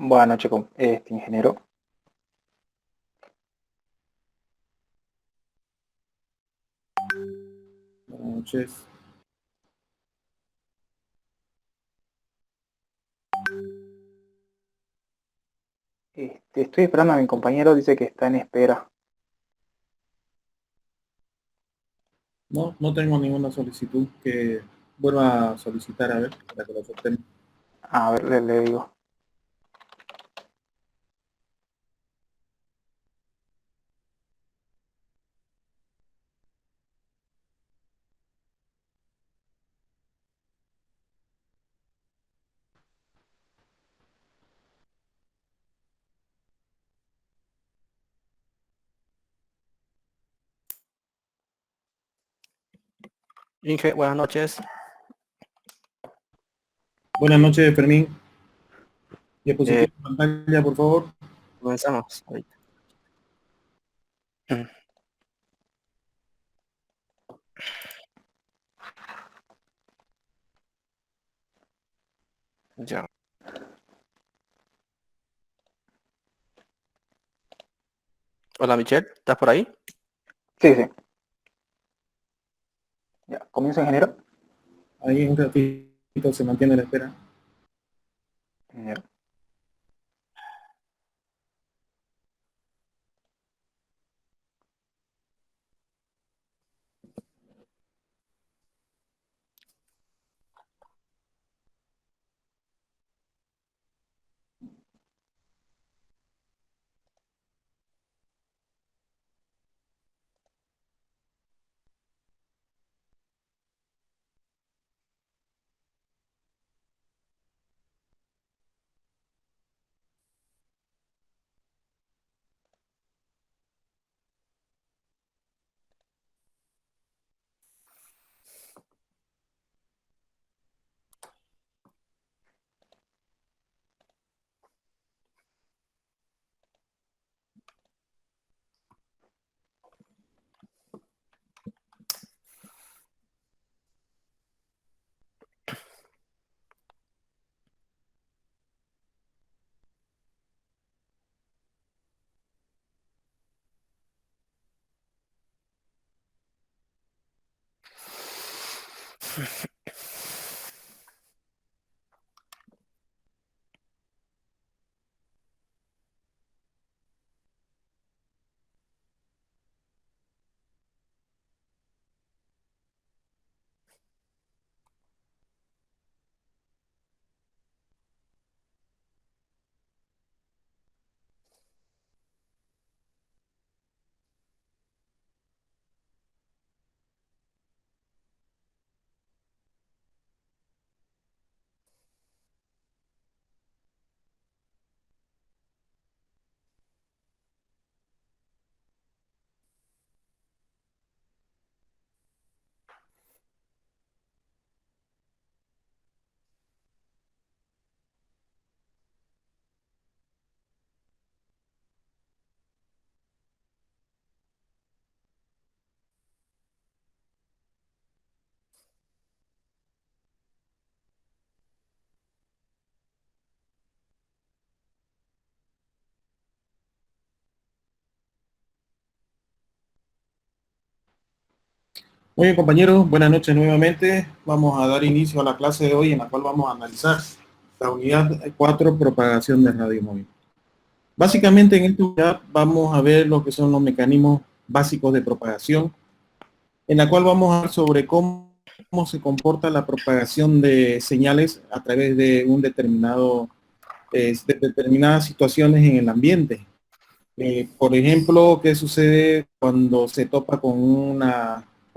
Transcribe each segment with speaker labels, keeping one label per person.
Speaker 1: Buenas noches, ingeniero.
Speaker 2: Buenas noches.
Speaker 1: Estoy esperando a mi compañero, dice que está en espera.
Speaker 2: No tengo ninguna solicitud que vuelva a solicitar, a ver, para que lo acepten.
Speaker 1: A ver, le digo.
Speaker 3: Inge, buenas noches.
Speaker 2: Buenas noches, Fermín.
Speaker 3: Eh,
Speaker 2: Diapositiva en pantalla, por favor.
Speaker 3: Comenzamos ahorita. Ya. Hola, Michelle, ¿estás por ahí?
Speaker 1: Sí, sí. Ya, comienzo, ingeniero.
Speaker 2: Ahí un ratito se mantiene la espera.
Speaker 1: Ingeniero.
Speaker 2: Muy bien, compañeros, buenas noches nuevamente. Vamos a dar inicio a la clase de hoy en la cual vamos a analizar la unidad 4, propagación de radio móvil. Básicamente en esta unidad vamos a ver lo que son los mecanismos básicos de propagación, en la cual vamos a hablar sobre cómo se comporta la propagación de señales a través de un determinado, de determinadas situaciones en el ambiente. Por ejemplo, ¿qué sucede cuando se topa con un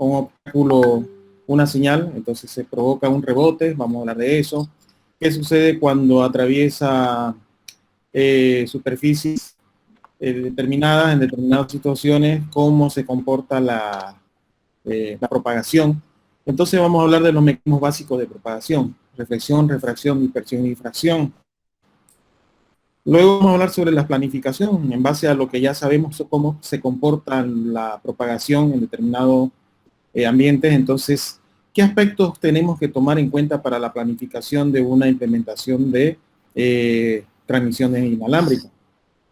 Speaker 2: obstáculo, una señal? Entonces se provoca un rebote, vamos a hablar de eso. ¿Qué sucede cuando atraviesa superficies determinadas en determinadas situaciones? ¿Cómo se comporta la propagación? Entonces vamos a hablar de los mecanismos básicos de propagación: reflexión, refracción, dispersión y difracción. Luego vamos a hablar sobre la planificación, en base a lo que ya sabemos cómo se comporta la propagación en determinados ambientes. Entonces, ¿qué aspectos tenemos que tomar en cuenta para la planificación de una implementación de transmisiones inalámbricas.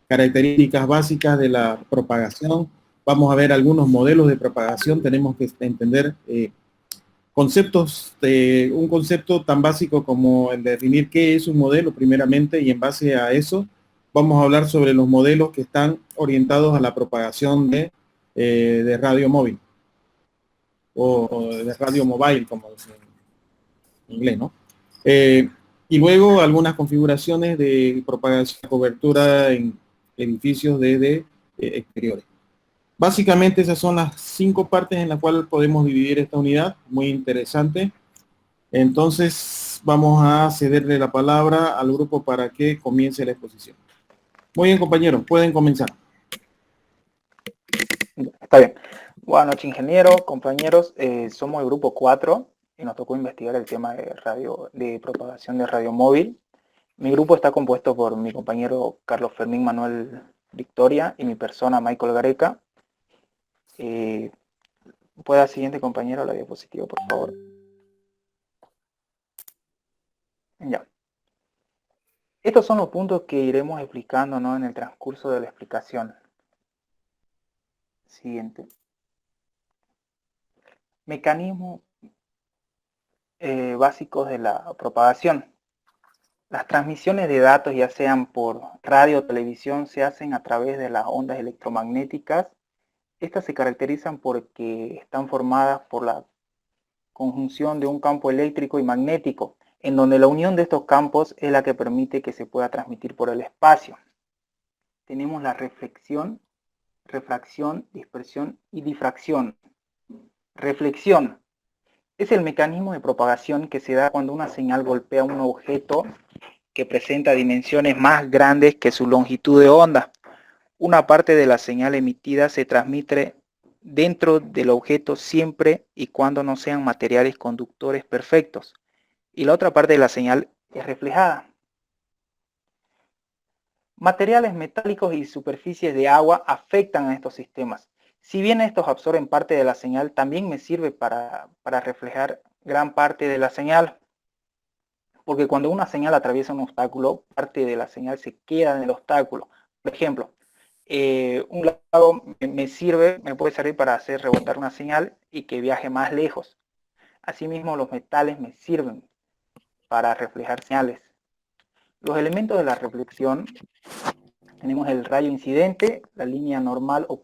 Speaker 2: Características básicas de la propagación. Vamos a ver algunos modelos de propagación. Tenemos que entender un concepto tan básico como el de definir qué es un modelo primeramente, y en base a eso vamos a hablar sobre los modelos que están orientados a la propagación de radio móvil o de radio mobile, como dicen en inglés, ¿no? Y luego algunas configuraciones de propagación, cobertura en edificios desde exteriores. Básicamente esas son las 5 partes en las cuales podemos dividir esta unidad. Muy interesante. Entonces vamos a cederle la palabra al grupo para que comience la exposición. Muy bien, compañeros, pueden comenzar.
Speaker 1: Está bien. Buenas noches, ingeniero, compañeros. Somos el grupo 4 y nos tocó investigar el tema de propagación de radio móvil. Mi grupo está compuesto por mi compañero Carlos Fermín Manuel Victoria y mi persona Michael Gareca. ¿Puede siguiente compañero la diapositiva, por favor? Ya. Estos son los puntos que iremos explicando, ¿no?, en el transcurso de la explicación. Siguiente. Mecanismos básicos de la propagación. Las transmisiones de datos, ya sean por radio o televisión, se hacen a través de las ondas electromagnéticas. Estas se caracterizan porque están formadas por la conjunción de un campo eléctrico y magnético, en donde la unión de estos campos es la que permite que se pueda transmitir por el espacio. Tenemos la reflexión, refracción, dispersión y difracción. Reflexión es el mecanismo de propagación que se da cuando una señal golpea un objeto que presenta dimensiones más grandes que su longitud de onda. Una parte de la señal emitida se transmite dentro del objeto siempre y cuando no sean materiales conductores perfectos, y la otra parte de la señal es reflejada. Materiales metálicos y superficies de agua afectan a estos sistemas. Si bien estos absorben parte de la señal, también me sirve para reflejar gran parte de la señal, porque cuando una señal atraviesa un obstáculo, parte de la señal se queda en el obstáculo. Por ejemplo, un lago me puede servir para hacer rebotar una señal y que viaje más lejos. Asimismo, los metales me sirven para reflejar señales. Los elementos de la reflexión: tenemos el rayo incidente, la línea normal o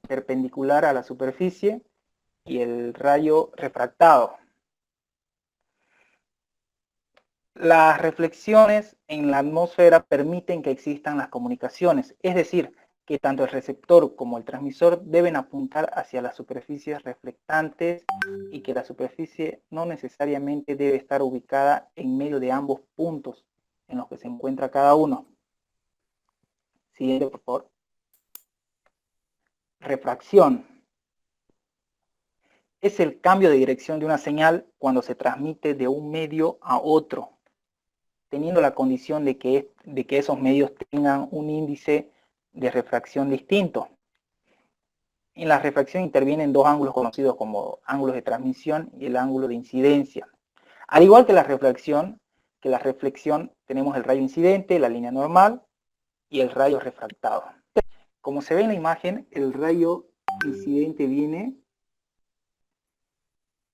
Speaker 1: perpendicular a la superficie, y el rayo refractado. Las reflexiones en la atmósfera permiten que existan las comunicaciones, es decir, que tanto el receptor como el transmisor deben apuntar hacia las superficies reflectantes y que la superficie no necesariamente debe estar ubicada en medio de ambos puntos en los que se encuentra cada uno. Siguiente, por favor. Refracción es el cambio de dirección de una señal cuando se transmite de un medio a otro, teniendo la condición de que esos medios tengan un índice de refracción distinto. En la refracción intervienen dos ángulos conocidos como ángulos de transmisión y el ángulo de incidencia. Al igual que la reflexión, tenemos el rayo incidente, la línea normal y el rayo refractado. Como se ve en la imagen, el rayo incidente viene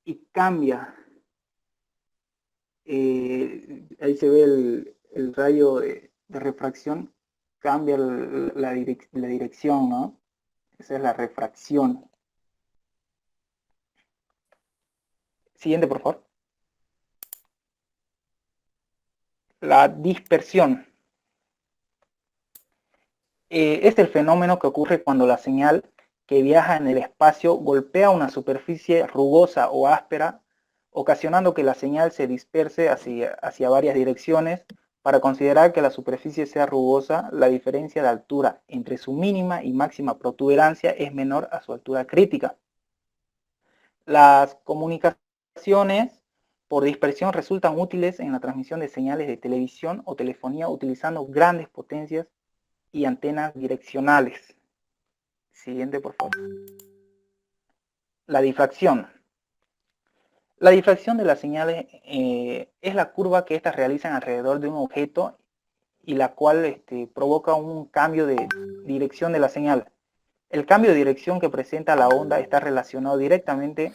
Speaker 1: y cambia. Ahí se ve el rayo de refracción, cambia la dirección, ¿no? Esa es la refracción. Siguiente, por favor. La dispersión. Es el fenómeno que ocurre cuando la señal que viaja en el espacio golpea una superficie rugosa o áspera, ocasionando que la señal se disperse hacia varias direcciones. Para considerar que la superficie sea rugosa, la diferencia de altura entre su mínima y máxima protuberancia es menor a su altura crítica. Las comunicaciones por dispersión resultan útiles en la transmisión de señales de televisión o telefonía utilizando grandes potencias y antenas direccionales. Siguiente, por favor. La difracción. La difracción de las señales es la curva que éstas realizan alrededor de un objeto y la cual provoca un cambio de dirección de la señal. El cambio de dirección que presenta la onda está relacionado directamente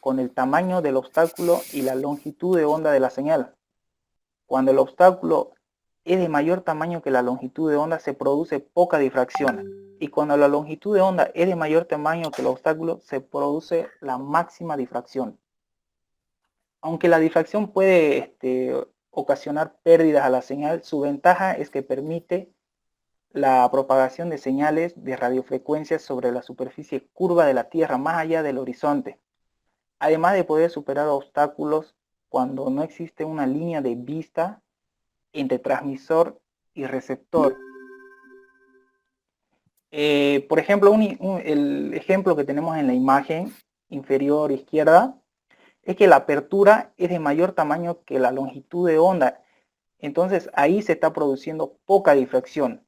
Speaker 1: con el tamaño del obstáculo y la longitud de onda de la señal. Cuando el obstáculo es de mayor tamaño que la longitud de onda, se produce poca difracción. Y cuando la longitud de onda es de mayor tamaño que el obstáculo, se produce la máxima difracción. Aunque la difracción puede ocasionar pérdidas a la señal, su ventaja es que permite la propagación de señales de radiofrecuencias sobre la superficie curva de la Tierra más allá del horizonte. Además de poder superar obstáculos cuando no existe una línea de vista entre transmisor y receptor. Por ejemplo, el ejemplo que tenemos en la imagen inferior izquierda es que la apertura es de mayor tamaño que la longitud de onda. Entonces ahí se está produciendo poca difracción.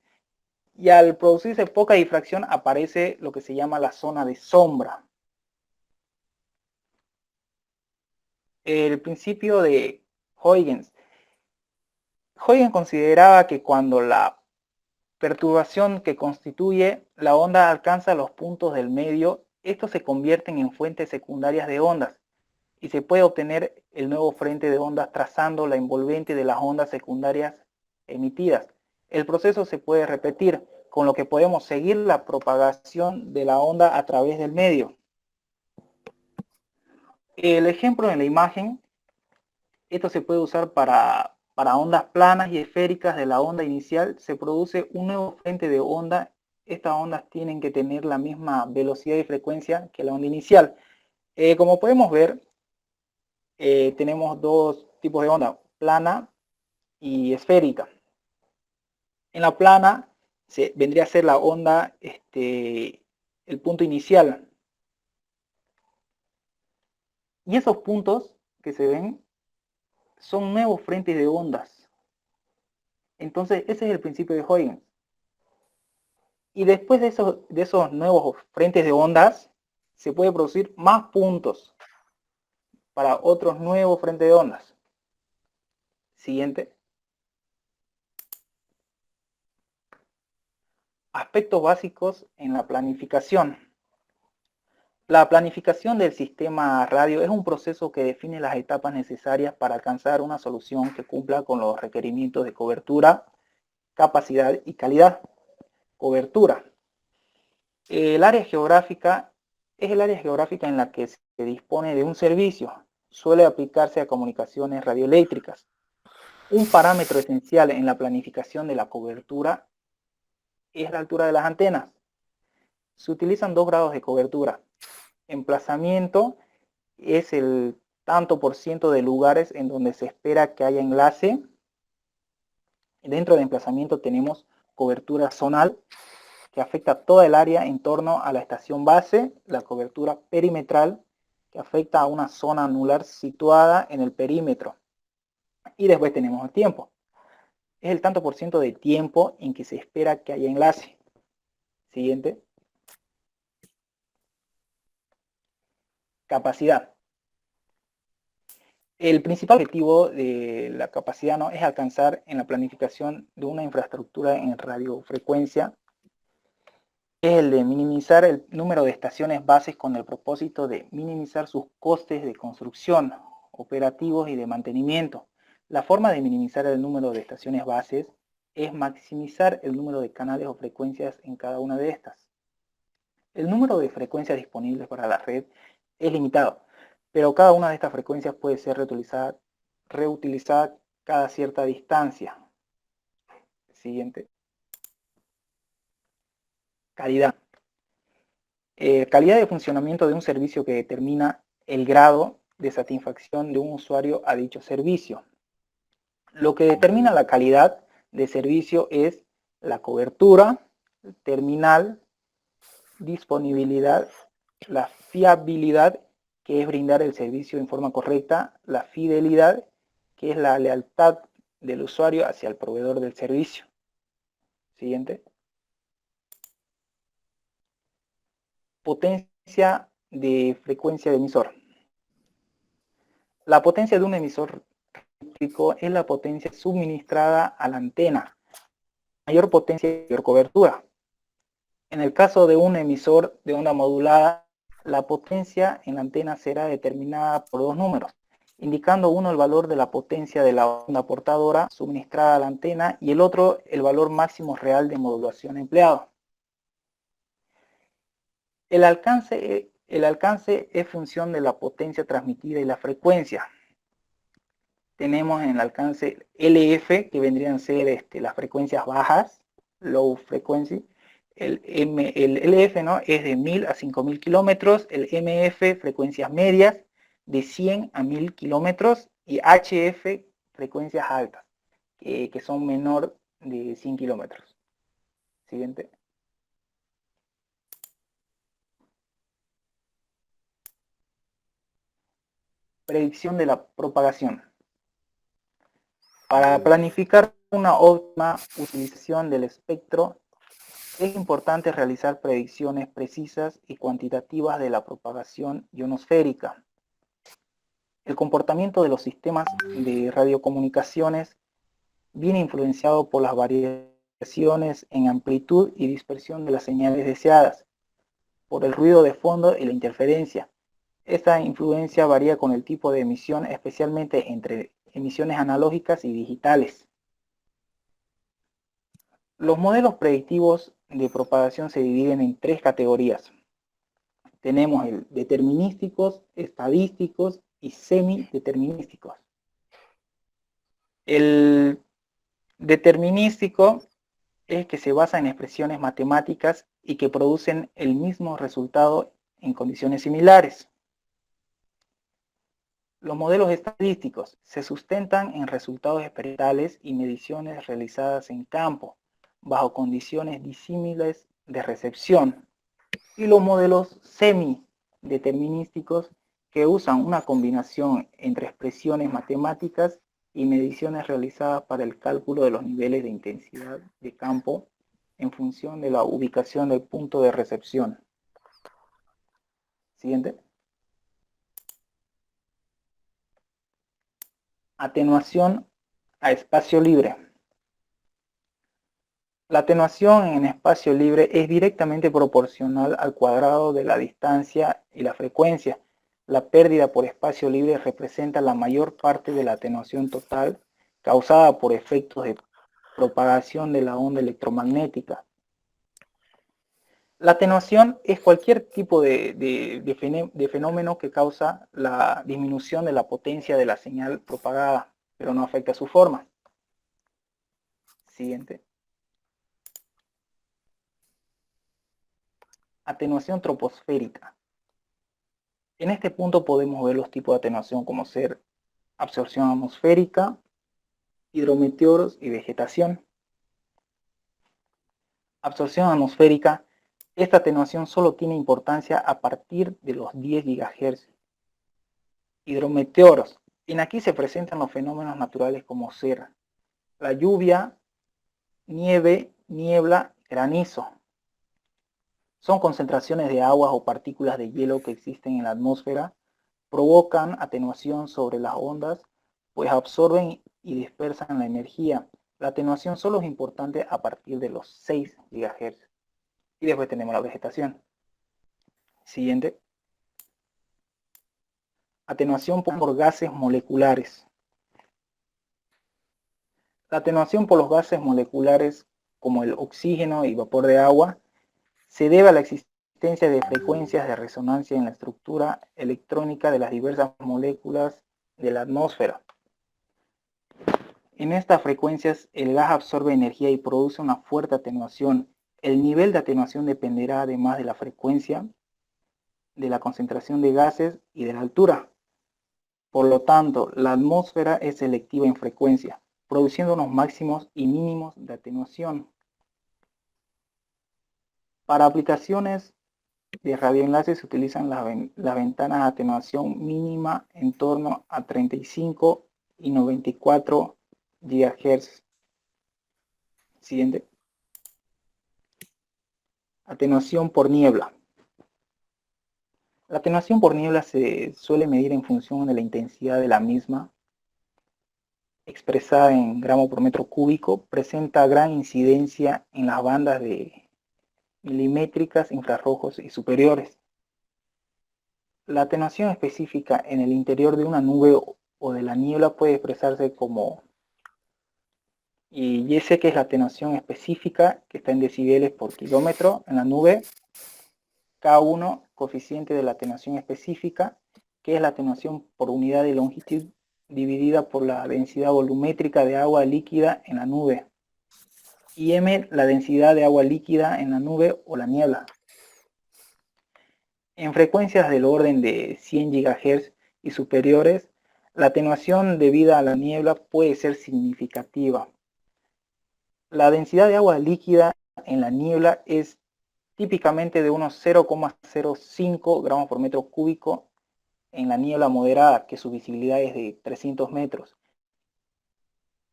Speaker 1: Y al producirse poca difracción aparece lo que se llama la zona de sombra. El principio de Huygens. Huygens consideraba que cuando la perturbación que constituye la onda alcanza los puntos del medio, estos se convierten en fuentes secundarias de ondas y se puede obtener el nuevo frente de ondas trazando la envolvente de las ondas secundarias emitidas. El proceso se puede repetir, con lo que podemos seguir la propagación de la onda a través del medio. El ejemplo en la imagen, esto se puede usar para ondas planas y esféricas de la onda inicial. Se produce un nuevo frente de onda. Estas ondas tienen que tener la misma velocidad y frecuencia que la onda inicial. Como podemos ver, tenemos dos tipos de onda, plana y esférica. En la plana vendría a ser la onda, el punto inicial. Y esos puntos que se ven son nuevos frentes de ondas. Entonces, ese es el principio de Huygens. Y después de esos nuevos frentes de ondas, se puede producir más puntos para otros nuevos frentes de ondas. Siguiente. Aspectos básicos en la planificación. La planificación del sistema radio es un proceso que define las etapas necesarias para alcanzar una solución que cumpla con los requerimientos de cobertura, capacidad y calidad. Cobertura. El área geográfica es el área geográfica en la que se dispone de un servicio. Suele aplicarse a comunicaciones radioeléctricas. Un parámetro esencial en la planificación de la cobertura es la altura de las antenas. Se utilizan 2 grados de cobertura. Emplazamiento es el tanto por ciento de lugares en donde se espera que haya enlace. Dentro de emplazamiento tenemos cobertura zonal, que afecta toda el área en torno a la estación base, la cobertura perimetral, que afecta a una zona anular situada en el perímetro. Y después tenemos el tiempo. Es el tanto por ciento de tiempo en que se espera que haya enlace. Siguiente. Capacidad. El principal objetivo de la capacidad, ¿no?, es alcanzar en la planificación de una infraestructura en radiofrecuencia, es el de minimizar el número de estaciones bases con el propósito de minimizar sus costes de construcción, operativos y de mantenimiento. La forma de minimizar el número de estaciones bases es maximizar el número de canales o frecuencias en cada una de estas. El número de frecuencias disponibles para la red es limitado, pero cada una de estas frecuencias puede ser reutilizada cada cierta distancia. Siguiente. Calidad. Calidad de funcionamiento de un servicio que determina el grado de satisfacción de un usuario a dicho servicio. Lo que determina la calidad de servicio es la cobertura, terminal, disponibilidad, la fiabilidad, que es brindar el servicio en forma correcta, la fidelidad, que es la lealtad del usuario hacia el proveedor del servicio. Siguiente. Potencia de frecuencia de emisor. La potencia de un emisor eléctrico es la potencia suministrada a la antena. mayor potencia y mayor cobertura. En el caso de un emisor de onda modulada, la potencia en la antena será determinada por dos números, indicando uno el valor de la potencia de la onda portadora suministrada a la antena y el otro el valor máximo real de modulación empleado. El alcance es función de la potencia transmitida y la frecuencia. Tenemos en el alcance LF, que vendrían a ser las frecuencias bajas, low frequency. El LF, ¿no?, es de 1000 a 5000 kilómetros. El MF, frecuencias medias, de 100 a 1000 kilómetros. Y HF, frecuencias altas, que son menor de 100 kilómetros. Siguiente. Predicción de la propagación. Para planificar una óptima utilización del espectro, es importante realizar predicciones precisas y cuantitativas de la propagación ionosférica. El comportamiento de los sistemas de radiocomunicaciones viene influenciado por las variaciones en amplitud y dispersión de las señales deseadas, por el ruido de fondo y la interferencia. Esta influencia varía con el tipo de emisión, especialmente entre emisiones analógicas y digitales. Los modelos predictivos de propagación se dividen en tres categorías. Tenemos el determinísticos, estadísticos y semideterminísticos. El determinístico es que se basa en expresiones matemáticas y que producen el mismo resultado en condiciones similares. Los modelos estadísticos se sustentan en resultados experimentales y mediciones realizadas en campo, bajo condiciones disímiles de recepción. Y los modelos semideterminísticos, que usan una combinación entre expresiones matemáticas y mediciones realizadas para el cálculo de los niveles de intensidad de campo en función de la ubicación del punto de recepción. Siguiente. Atenuación a espacio libre. La atenuación en espacio libre es directamente proporcional al cuadrado de la distancia y la frecuencia. La pérdida por espacio libre representa la mayor parte de la atenuación total causada por efectos de propagación de la onda electromagnética. La atenuación es cualquier tipo de fenómeno que causa la disminución de la potencia de la señal propagada, pero no afecta su forma. Siguiente. Atenuación troposférica. En este punto podemos ver los tipos de atenuación como ser absorción atmosférica, hidrometeoros y vegetación. Absorción atmosférica. Esta atenuación solo tiene importancia a partir de los 10 GHz. Hidrometeoros. En aquí se presentan los fenómenos naturales como ser la lluvia, nieve, niebla, granizo. Son concentraciones de aguas o partículas de hielo que existen en la atmósfera, provocan atenuación sobre las ondas, pues absorben y dispersan la energía. La atenuación solo es importante a partir de los 6 GHz. Y después tenemos la vegetación. Siguiente. Atenuación por gases moleculares. La atenuación por los gases moleculares, como el oxígeno y vapor de agua, se debe a la existencia de frecuencias de resonancia en la estructura electrónica de las diversas moléculas de la atmósfera. En estas frecuencias el gas absorbe energía y produce una fuerte atenuación. El nivel de atenuación dependerá además de la frecuencia, de la concentración de gases y de la altura. Por lo tanto, la atmósfera es selectiva en frecuencia, produciendo unos máximos y mínimos de atenuación. Para aplicaciones de radioenlaces se utilizan las ventanas de atenuación mínima en torno a 35 y 94 GHz. Siguiente. Atenuación por niebla. La atenuación por niebla se suele medir en función de la intensidad de la misma. expresada en gramos por metro cúbico, presenta gran incidencia en las bandas de milimétricas, infrarrojos y superiores. La atenuación específica en el interior de una nube o de la niebla puede expresarse como, y sé que es la atenuación específica, que está en decibeles por kilómetro en la nube, K1, coeficiente de la atenuación específica, que es la atenuación por unidad de longitud dividida por la densidad volumétrica de agua líquida en la nube, y M, la densidad de agua líquida en la nube o la niebla. En frecuencias del orden de 100 GHz y superiores, la atenuación debida a la niebla puede ser significativa. La densidad de agua líquida en la niebla es típicamente de unos 0,05 gramos por metro cúbico en la niebla moderada, que su visibilidad es de 300 metros,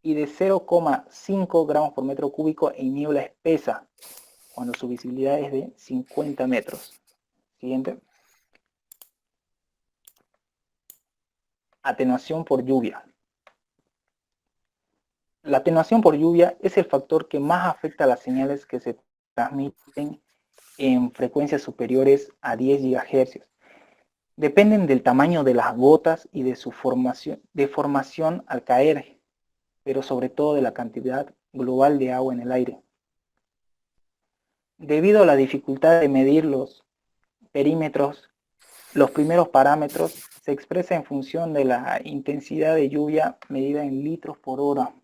Speaker 1: y de 0,5 gramos por metro cúbico en niebla espesa, cuando su visibilidad es de 50 metros. Siguiente. Atenuación por lluvia. La atenuación por lluvia es el factor que más afecta a las señales que se transmiten en frecuencias superiores a 10 GHz. Dependen del tamaño de las gotas y de su formación al caer, pero sobre todo de la cantidad global de agua en el aire. Debido a la dificultad de medir los perímetros, los primeros parámetros se expresa en función de la intensidad de lluvia medida en litros por hora.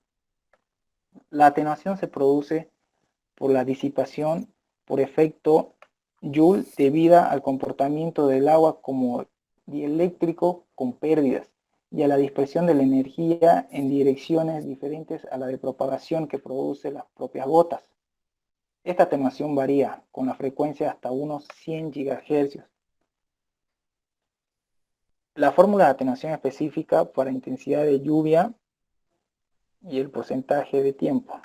Speaker 1: La atenuación se produce por la disipación por efecto Joule debida al comportamiento del agua como dieléctrico con pérdidas y a la dispersión de la energía en direcciones diferentes a la de propagación que produce las propias gotas. Esta atenuación varía con la frecuencia hasta unos 100 GHz. La fórmula de atenuación específica para intensidad de lluvia y el porcentaje de tiempo.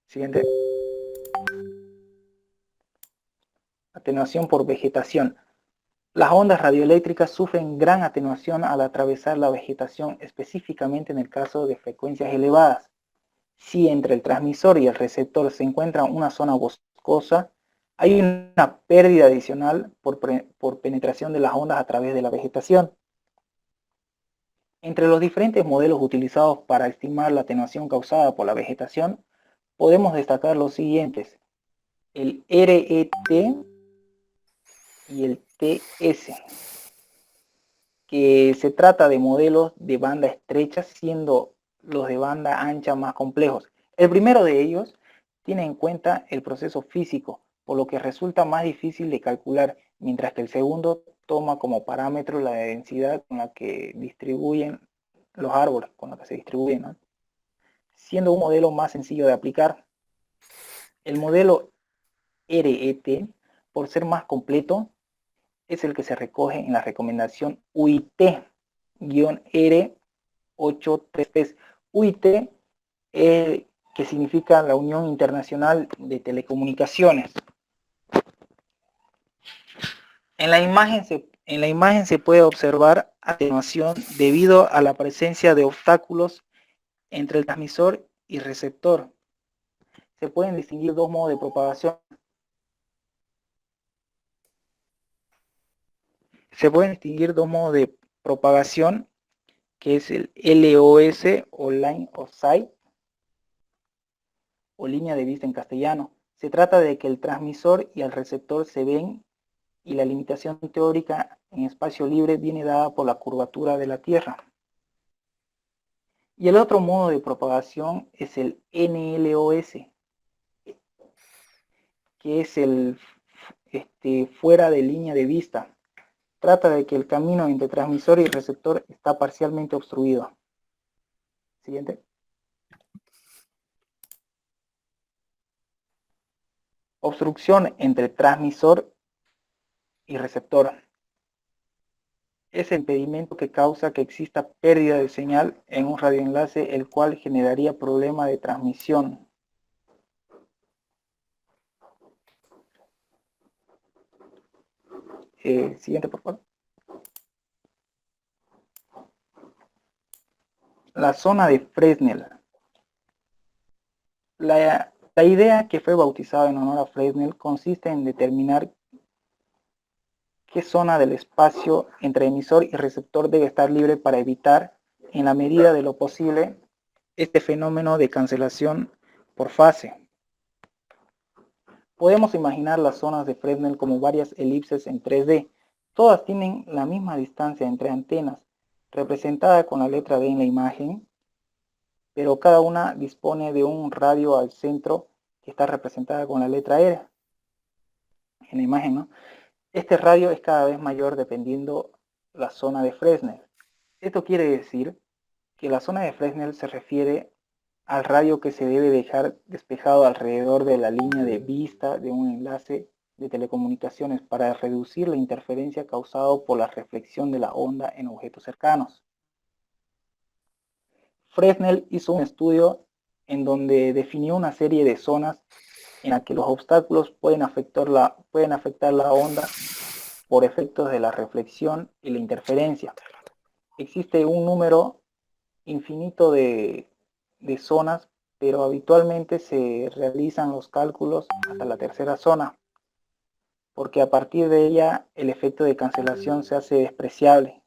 Speaker 1: Siguiente. Atenuación por vegetación. Las ondas radioeléctricas sufren gran atenuación al atravesar la vegetación, específicamente en el caso de frecuencias elevadas. Si entre el transmisor y el receptor se encuentra una zona boscosa, hay una pérdida adicional por penetración de las ondas a través de la vegetación. Entre los diferentes modelos utilizados para estimar la atenuación causada por la vegetación, podemos destacar los siguientes: el RET y el TS, que se trata de modelos de banda estrecha, siendo los de banda ancha más complejos. El primero de ellos tiene en cuenta el proceso físico, por lo que resulta más difícil de calcular, mientras que el segundo toma como parámetro la densidad con la que distribuyen los árboles, con la que se distribuyen, ¿no? Siendo un modelo más sencillo de aplicar. El modelo RET, por ser más completo, es el que se recoge en la recomendación UIT-R833. UIT, que significa la Unión Internacional de Telecomunicaciones. En la imagen se puede observar atenuación debido a la presencia de obstáculos entre el transmisor y receptor. Se pueden distinguir dos modos de propagación. Que es el LOS o Line of Sight, o línea de vista en castellano. Se trata de que el transmisor y el receptor se ven, y la limitación teórica en espacio libre viene dada por la curvatura de la Tierra. Y el otro modo de propagación es el NLOS, que es el fuera de línea de vista. Trata de que el camino entre transmisor y receptor está parcialmente obstruido. Siguiente. Obstrucción entre transmisor y receptor. Es el impedimento que causa que exista pérdida de señal en un radioenlace, el cual generaría problema de transmisión. Siguiente, por favor. La zona de Fresnel. La idea, que fue bautizada en honor a Fresnel, consiste en determinar qué zona del espacio entre emisor y receptor debe estar libre para evitar, en la medida de lo posible, este fenómeno de cancelación por fase. Podemos imaginar las zonas de Fresnel como varias elipses en 3D. Todas tienen la misma distancia entre antenas, representada con la letra D en la imagen, pero cada una dispone de un radio al centro que está representada con la letra R en la imagen, ¿no? Este radio es cada vez mayor dependiendo la zona de Fresnel. Esto quiere decir que la zona de Fresnel se refiere al radio que se debe dejar despejado alrededor de la línea de vista de un enlace de telecomunicaciones para reducir la interferencia causada por la reflexión de la onda en objetos cercanos. Fresnel hizo un estudio en donde definió una serie de zonas en las que los obstáculos pueden afectar la onda por efectos de la reflexión y la interferencia. Existe un número infinito de zonas, pero habitualmente se realizan los cálculos hasta la tercera zona, porque a partir de ella el efecto de cancelación se hace despreciable.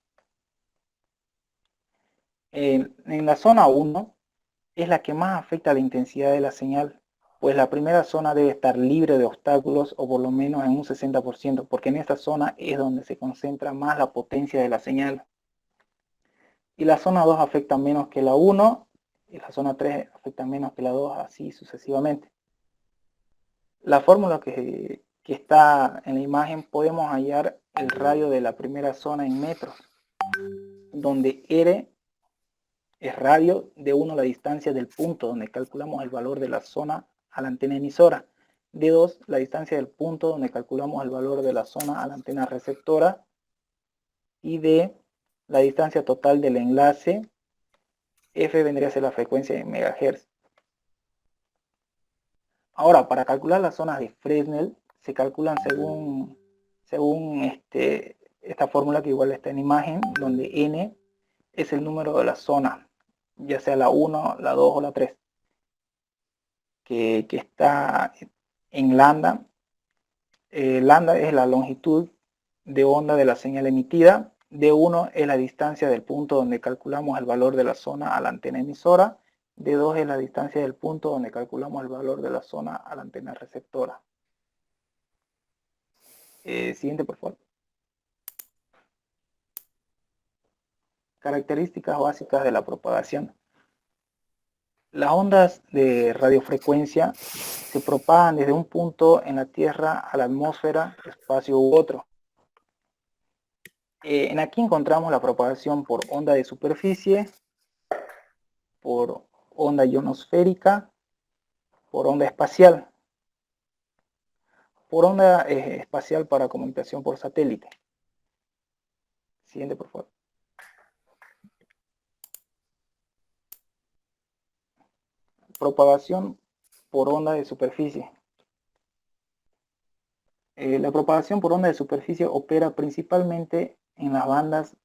Speaker 1: En la zona 1 es la que más afecta la intensidad de la señal, pues la primera zona debe estar libre de obstáculos o por lo menos en un 60%, porque en esta zona es donde se concentra más la potencia de la señal. Y la zona 2 afecta menos que la 1, y la zona 3 afecta menos que la 2, así sucesivamente. La fórmula que está en la imagen, podemos hallar el radio de la primera zona en metros, donde R es radio, de 1 la distancia del punto donde calculamos el valor de la zona a la antena emisora, de 2 la distancia del punto donde calculamos el valor de la zona a la antena receptora, y D la distancia total del enlace. F vendría a ser la frecuencia en megahertz. Ahora, para calcular las zonas de Fresnel, se calculan según esta fórmula que igual está en imagen, donde N es el número de la zona, ya sea la 1, la 2 o la 3, que está en lambda. Lambda es la longitud de onda de la señal emitida. D1 es la distancia del punto donde calculamos el valor de la zona a la antena emisora. D2 es la distancia del punto donde calculamos el valor de la zona a la antena receptora. Siguiente, por favor. Características básicas de la propagación. Las ondas de radiofrecuencia se propagan desde un punto en la Tierra a la atmósfera, espacio u otro. Aquí encontramos la propagación por onda de superficie, por onda ionosférica, por onda espacial. Por onda espacial para comunicación por satélite. Siguiente, por favor. Propagación por onda de superficie. La propagación por onda de superficie opera principalmente en las bandas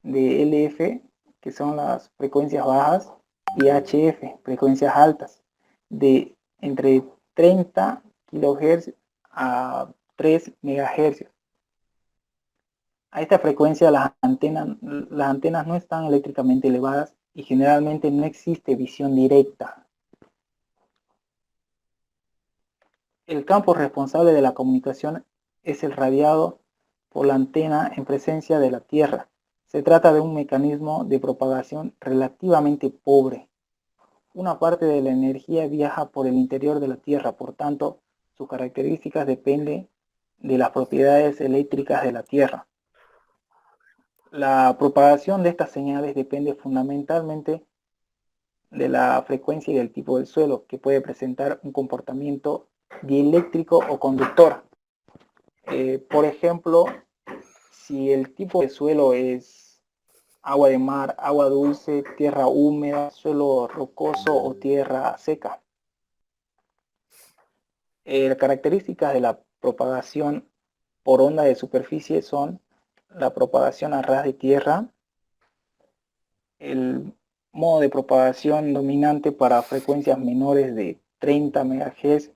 Speaker 1: de LF, que son las frecuencias bajas, y HF, frecuencias altas, de entre 30 kHz a 3 MHz. A esta frecuencia las antenas no están eléctricamente elevadas y generalmente no existe visión directa. El campo responsable de la comunicación es el radiado por la antena en presencia de la Tierra. Se trata de un mecanismo de propagación relativamente pobre. Una parte de la energía viaja por el interior de la Tierra, por tanto, sus características dependen de las propiedades eléctricas de la Tierra. La propagación de estas señales depende fundamentalmente de la frecuencia y del tipo del suelo, que puede presentar un comportamiento dieléctrico o conductor. Por ejemplo, si el tipo de suelo es agua de mar, agua dulce, tierra húmeda, suelo rocoso o tierra seca. Las características de la propagación por onda de superficie son la propagación a ras de tierra, el Modo de propagación dominante para frecuencias menores de 30 MHz.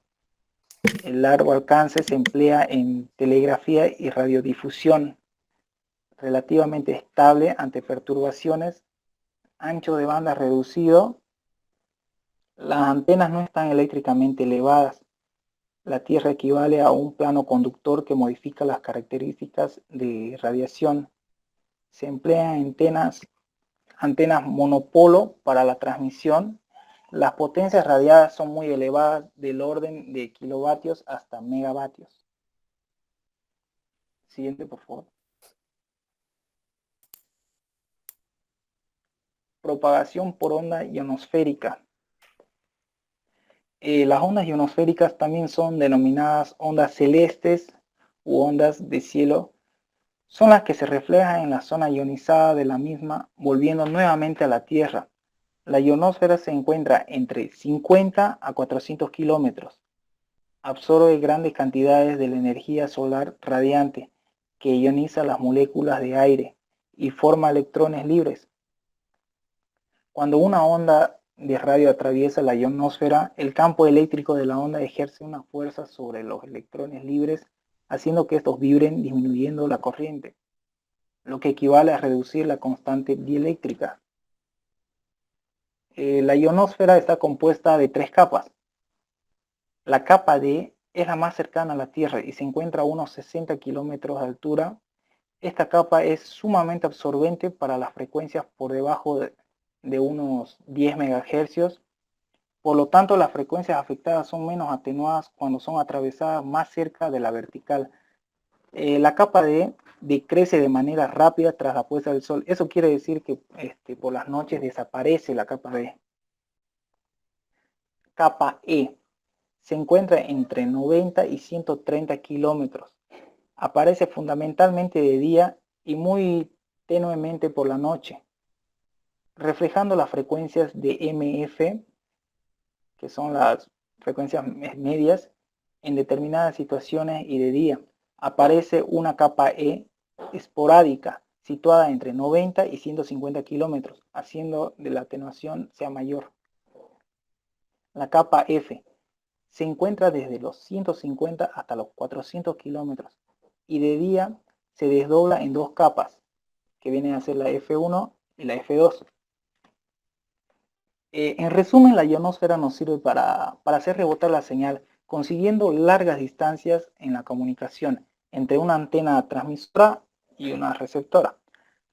Speaker 1: El largo alcance se emplea en telegrafía y radiodifusión, relativamente estable ante perturbaciones. Ancho de banda reducido. Las antenas no están eléctricamente elevadas. La Tierra equivale a un plano conductor que modifica las características de radiación. Se emplean antenas monopolo para la transmisión. Las potencias radiadas son muy elevadas, del orden de kilovatios hasta megavatios. Siguiente, por favor. Propagación por onda ionosférica. Las ondas ionosféricas también son denominadas ondas celestes u ondas de cielo. Son las que se reflejan en la zona ionizada de la misma, volviendo nuevamente a la Tierra. La ionosfera se encuentra entre 50 a 400 kilómetros. Absorbe grandes cantidades de la energía solar radiante que ioniza las moléculas de aire y forma electrones libres. Cuando una onda de radio atraviesa la ionosfera, el campo eléctrico de la onda ejerce una fuerza sobre los electrones libres, haciendo que estos vibren, disminuyendo la corriente, lo que equivale a reducir la constante dieléctrica. La ionosfera está compuesta de 3 capas. La capa D es la más cercana a la Tierra y se encuentra a unos 60 kilómetros de altura. Esta capa es sumamente absorbente para las frecuencias por debajo de unos 10 MHz. Por lo tanto, las frecuencias afectadas son menos atenuadas cuando son atravesadas más cerca de la vertical. La capa D decrece de manera rápida tras la puesta del sol. Eso quiere decir que por las noches desaparece la capa D. Capa E se encuentra entre 90 y 130 kilómetros. Aparece fundamentalmente de día y muy tenuemente por la noche, reflejando las frecuencias de MF, que son las frecuencias medias, en determinadas situaciones y de día. Aparece una capa E esporádica, situada entre 90 y 150 kilómetros, haciendo que la atenuación sea mayor. La capa F se encuentra desde los 150 hasta los 400 kilómetros y de día se desdobla en 2 capas, que vienen a ser la F1 y la F2. En resumen, la ionosfera nos sirve para hacer rebotar la señal, consiguiendo largas distancias en la comunicación entre una antena transmisora y una receptora.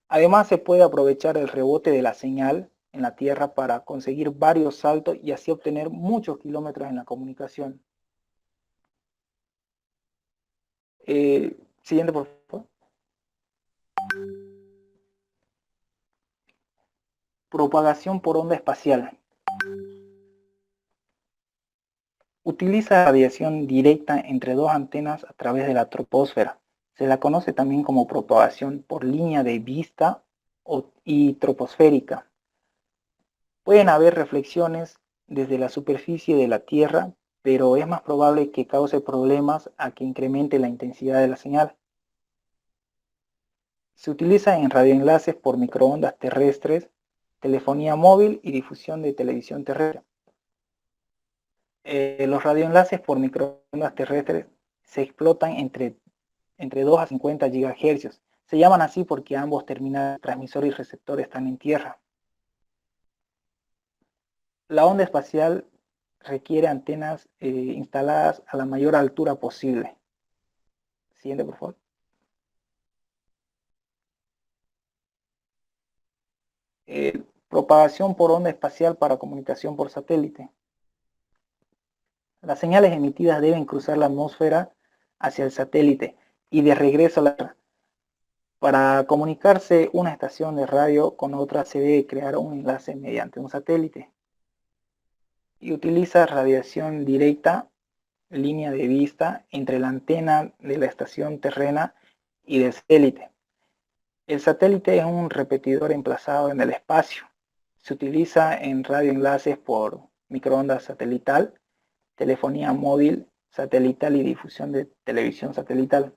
Speaker 1: Además, se puede aprovechar el rebote de la señal en la Tierra para conseguir varios saltos y así obtener muchos kilómetros en la comunicación. Siguiente, por favor. Propagación por onda espacial. Utiliza radiación directa entre 2 antenas a través de la troposfera. Se la conoce también como propagación por línea de vista y troposférica. Pueden haber reflexiones desde la superficie de la Tierra, pero es más probable que cause problemas a que incremente la intensidad de la señal. Se utiliza en radioenlaces por microondas terrestres, telefonía móvil y difusión de televisión terrestre. Los radioenlaces por microondas terrestres se explotan entre 2 a 50 GHz. Se llaman así porque ambos terminales, transmisor y receptor, están en tierra. La onda espacial requiere antenas instaladas a la mayor altura posible. Siguiente, por favor. Propagación por onda espacial para comunicación por satélite. Las señales emitidas deben cruzar la atmósfera hacia el satélite y de regreso a la Tierra. Para comunicarse una estación de radio con otra se debe crear un enlace mediante un satélite. Y utiliza radiación directa, línea de vista, entre la antena de la estación terrena y del satélite. El satélite es un repetidor emplazado en el espacio. Se utiliza en radioenlaces por microondas satelital, telefonía móvil satelital y difusión de televisión satelital.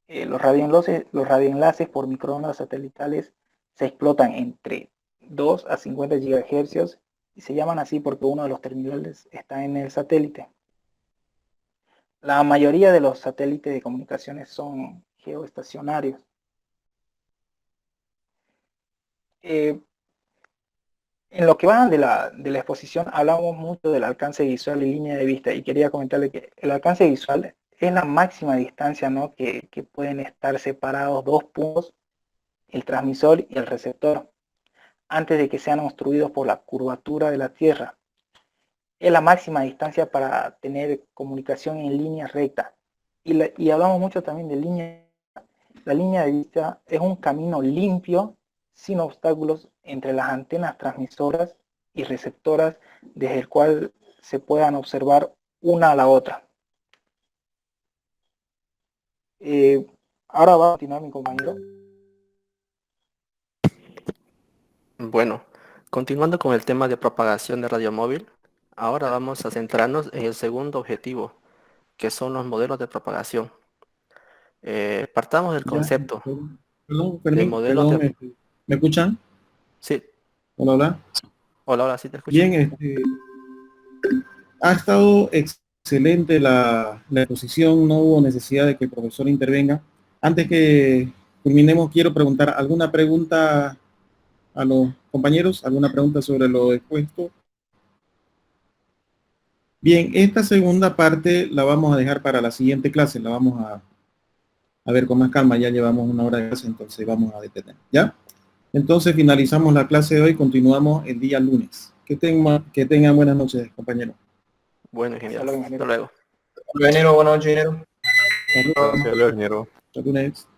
Speaker 1: Los radioenlaces por microondas satelitales se explotan entre 2 a 50 GHz y se llaman así porque uno de los terminales está en el satélite. La mayoría de los satélites de comunicaciones son geoestacionarios. En lo que va de la exposición hablamos mucho del alcance visual y línea de vista, y quería comentarle que el alcance visual es la máxima distancia, ¿no?, que pueden estar separados dos puntos, el transmisor y el receptor, antes de que sean obstruidos por la curvatura de la Tierra. Es la máxima distancia para tener comunicación en línea recta. Y hablamos mucho también de línea. La línea de vista es un camino limpio, sin obstáculos, entre las antenas transmisoras y receptoras, desde el cual se puedan observar una a la otra. Ahora va a continuar mi compañero.
Speaker 3: Bueno, continuando con el tema de propagación de radio móvil, ahora vamos a centrarnos en el segundo objetivo, que son los modelos de propagación. Partamos del
Speaker 2: Ya,
Speaker 3: concepto
Speaker 2: perdón,
Speaker 3: de modelos
Speaker 2: perdón,
Speaker 3: de...
Speaker 2: ¿me escuchan?
Speaker 3: Sí,
Speaker 2: Hola, hola.
Speaker 3: hola, sí te escucho.
Speaker 2: Bien, ha estado excelente la exposición, no hubo necesidad de que el profesor intervenga. Antes que culminemos, quiero preguntar alguna pregunta a los compañeros, alguna pregunta sobre lo expuesto. Bien, esta segunda parte la vamos a dejar para la siguiente clase, la vamos a ver con más calma, ya llevamos una hora de clase, entonces vamos a detener, ¿ya? Entonces finalizamos la clase de hoy, continuamos el día lunes. Que tengan buenas noches, compañeros.
Speaker 3: Bueno, ingeniero.
Speaker 1: Hasta luego, ingeniero.
Speaker 3: Hasta luego.
Speaker 4: Ingeniero, buenas noches, ingeniero.
Speaker 2: Hasta
Speaker 5: Gracias, ingeniero.
Speaker 2: lunes.